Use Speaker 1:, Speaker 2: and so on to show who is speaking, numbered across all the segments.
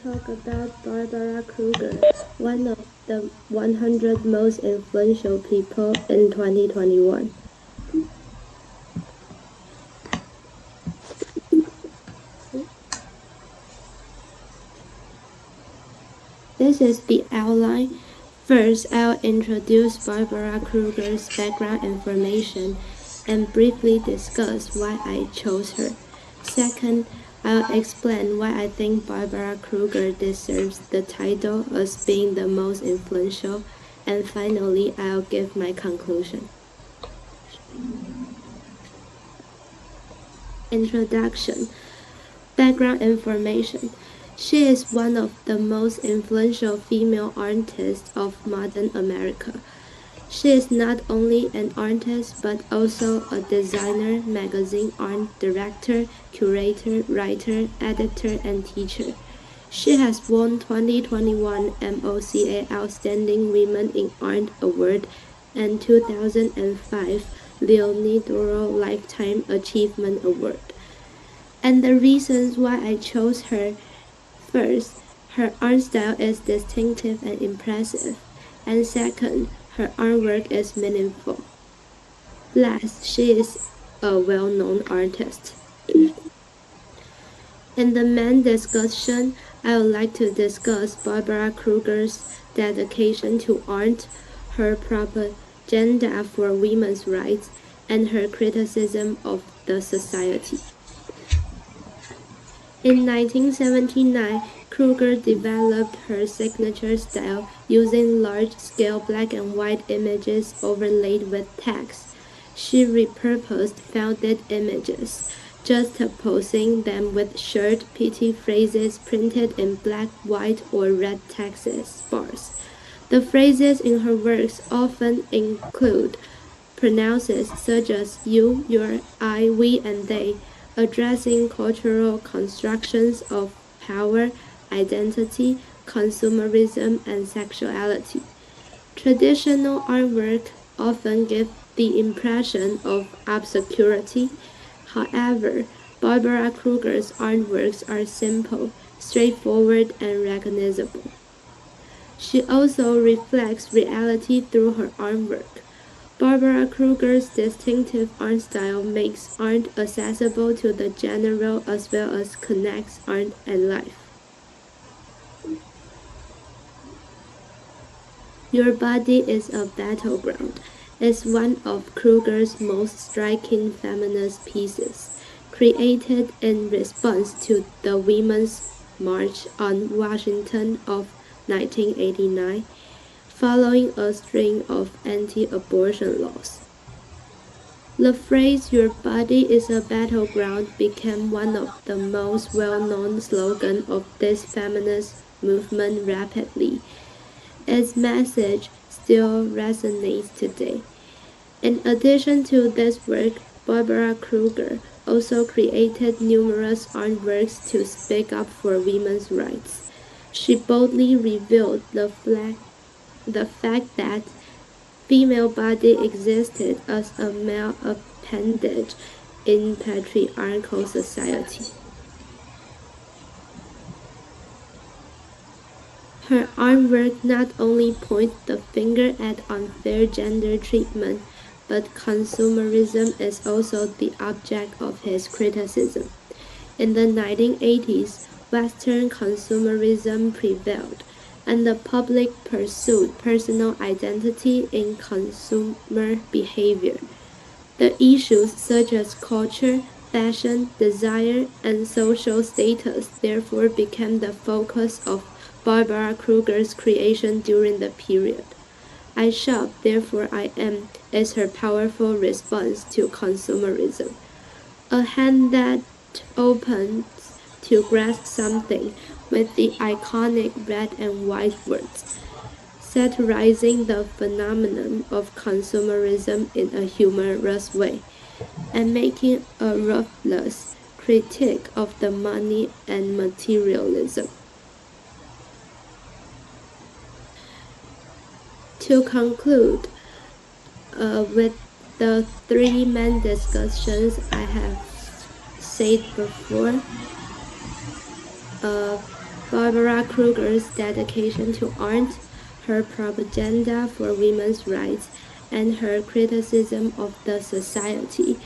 Speaker 1: talk about Barbara Kruger, one of the 100 most influential people in 2021. This is the outline. First, I'll introduce Barbara Kruger's background information and briefly discuss why I chose her. Second, I'll explain why I think Barbara Kruger deserves the title as being the most influential. And finally, I'll give my conclusion. Introduction. Background information. She is one of the most influential female artists of modern America. She is not only an artist but also a designer, magazine art director, curator, writer, editor, and teacher. She has won 2021 MOCA Outstanding Women in Art Award and 2005 Leonardo Lifetime Achievement Award. And the reasons why I chose her: first, her art style is distinctive and impressive, and second, her artwork is meaningful. Last, she is a well-known artist. In the main discussion, I would like to discuss Barbara Kruger's dedication to art, her propaganda for women's rights, and her criticism of the society. In 1979, Kruger developed her signature style using large-scale black and white images overlaid with text. She repurposed founded images, juxtaposing them with short, pithy phrases printed in black, white, or red text bars. The phrases in her works often include pronouns such as you, your, I, we, and they, addressing cultural constructions of power, identity, consumerism, and sexuality. Traditional artwork often gives the impression of obscurity. However, Barbara Kruger's artworks are simple, straightforward, and recognizable. She also reflects reality through her artwork. Barbara Kruger's distinctive art style makes art accessible to the general as well as connects art and life. Your Body is a Battleground is one of Kruger's most striking feminist pieces, created in response to the Women's March on Washington of 1989. Following a string of anti-abortion laws. The phrase "your body is a battleground" became one of the most well-known slogans of this feminist movement rapidly. Its message still resonates today. In addition to this work, Barbara Kruger also created numerous artworks to speak up for women's rights. She boldly revealed the fact that female body existed as a male appendage in patriarchal society. Her artwork not only points the finger at unfair gender treatment, but consumerism is also the object of his criticism. In the 1980s, Western consumerism prevailed, and the public pursued personal identity in consumer behavior. The issues such as culture, fashion, desire, and social status therefore became the focus of Barbara Kruger's creation during the period. I Shop, Therefore I Am is her powerful response to consumerism. A hand that opens to grasp something with the iconic red and white words, satirizing the phenomenon of consumerism in a humorous way, and making a ruthless critique of the money and materialism. To conclude, with the three main discussions I have said before, Barbara Kruger's dedication to art, her propaganda for women's rights, and her criticism of the society,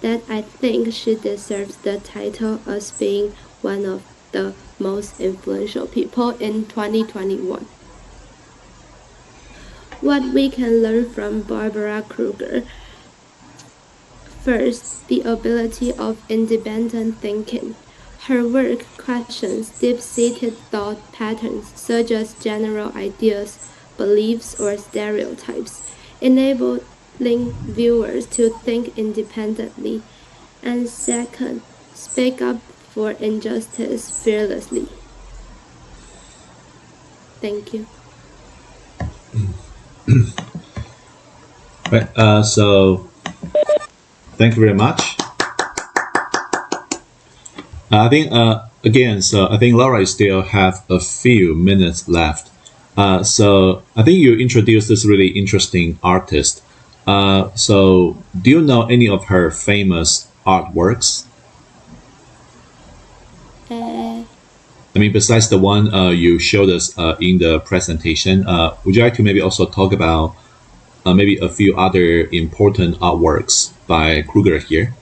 Speaker 1: that I think she deserves the title as being one of the most influential people in 2021. What we can learn from Barbara Kruger. First, the ability of independent thinking. Her work questions deep-seated thought patterns such as general ideas, beliefs, or stereotypes, enabling viewers to think independently. And second, speak up for injustice fearlessly. Thank you.
Speaker 2: Right. So thank you very much. I think again, so I think Laura still have a few minutes left. So I think you introduced this really interesting artist. So do you know any of her famous artworks? I mean, besides the one you showed us in the presentation, would you like to maybe also talk about maybe a few other important artworks by Kruger here?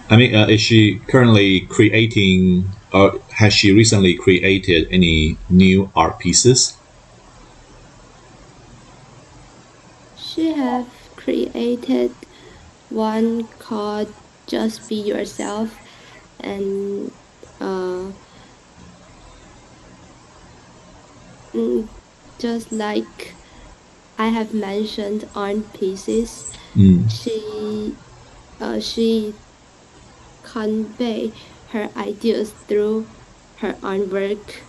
Speaker 2: I mean, is she currently creating, or has she recently created any new art pieces?
Speaker 1: She have created one called Just Be Yourself, and just like I have mentioned art pieces, she convey her ideas through her artwork,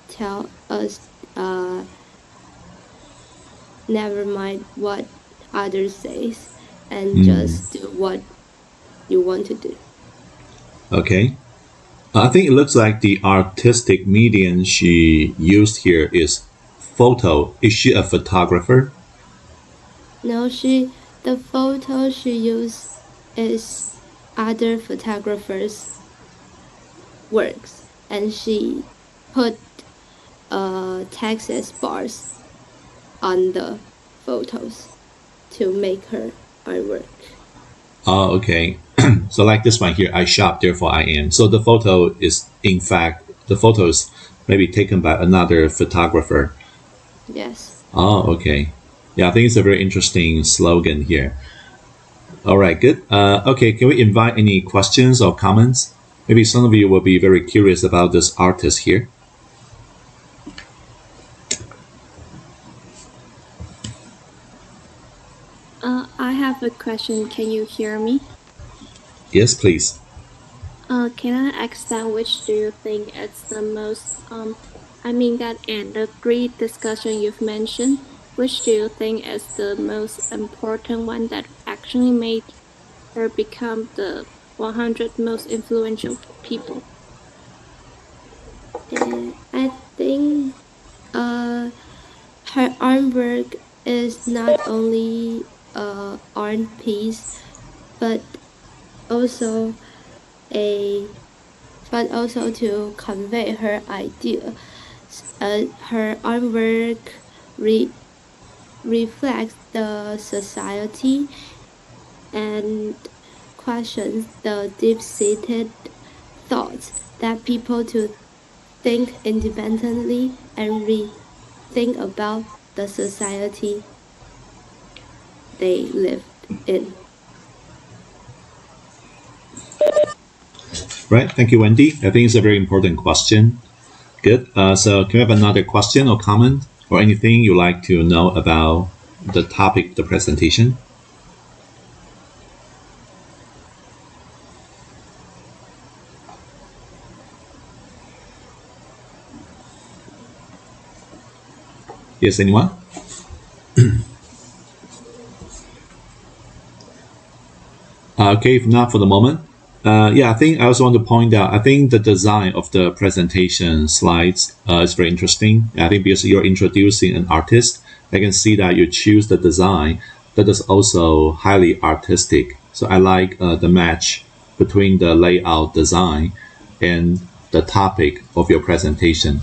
Speaker 1: tell us never mind what others says, and just do what you want to do.
Speaker 2: Okay. I think it looks like the artistic medium she used here is photo. Is she a photographer?
Speaker 1: No, the photo she used is other photographers' works, and she put Texas bars on the photos to make her artwork.
Speaker 2: Oh, okay. So like this one here, I shop, therefore I am. So the photo is, in fact, the photo is maybe taken by another photographer.
Speaker 1: Yes.
Speaker 2: Oh, okay. Yeah, I think it's a very interesting slogan here. All right, good. Okay, can we invite any questions or comments? Maybe some of you will be very curious about this artist here.
Speaker 3: I have a question. Can you hear me?
Speaker 2: Yes, please.
Speaker 3: Can I ask that which do you think is the most, I mean that in the three discussion you've mentioned, which do you think is the most important one that actually made her become the 100 most influential people?
Speaker 1: I think her artwork is not only a art piece, but also to convey her idea. Her artwork reflects the society and questions the deep-seated thoughts that people to think independently and rethink about the society they live in.
Speaker 2: Right. Thank you, Wendy. I think it's a very important question. Good. So can we have another question or comment or anything you'd like to know about the topic of the presentation? Yes, anyone? Okay, if not for the moment. Yeah, I think I also want to point out, I think the design of the presentation slides is very interesting. I think because you're introducing an artist, I can see that you choose the design that is also highly artistic. So I like the match between the layout design and the topic of your presentation.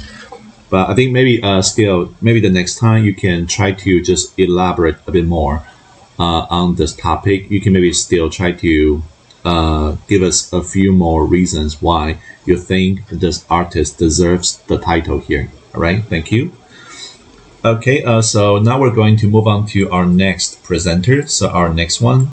Speaker 2: But I think maybe still, maybe the next time you can try to just elaborate a bit more on this topic. You can maybe still try to give us a few more reasons why you think this artist deserves the title here. All right, thank you. Okay, so now we're going to move on to our next presenter. So our next one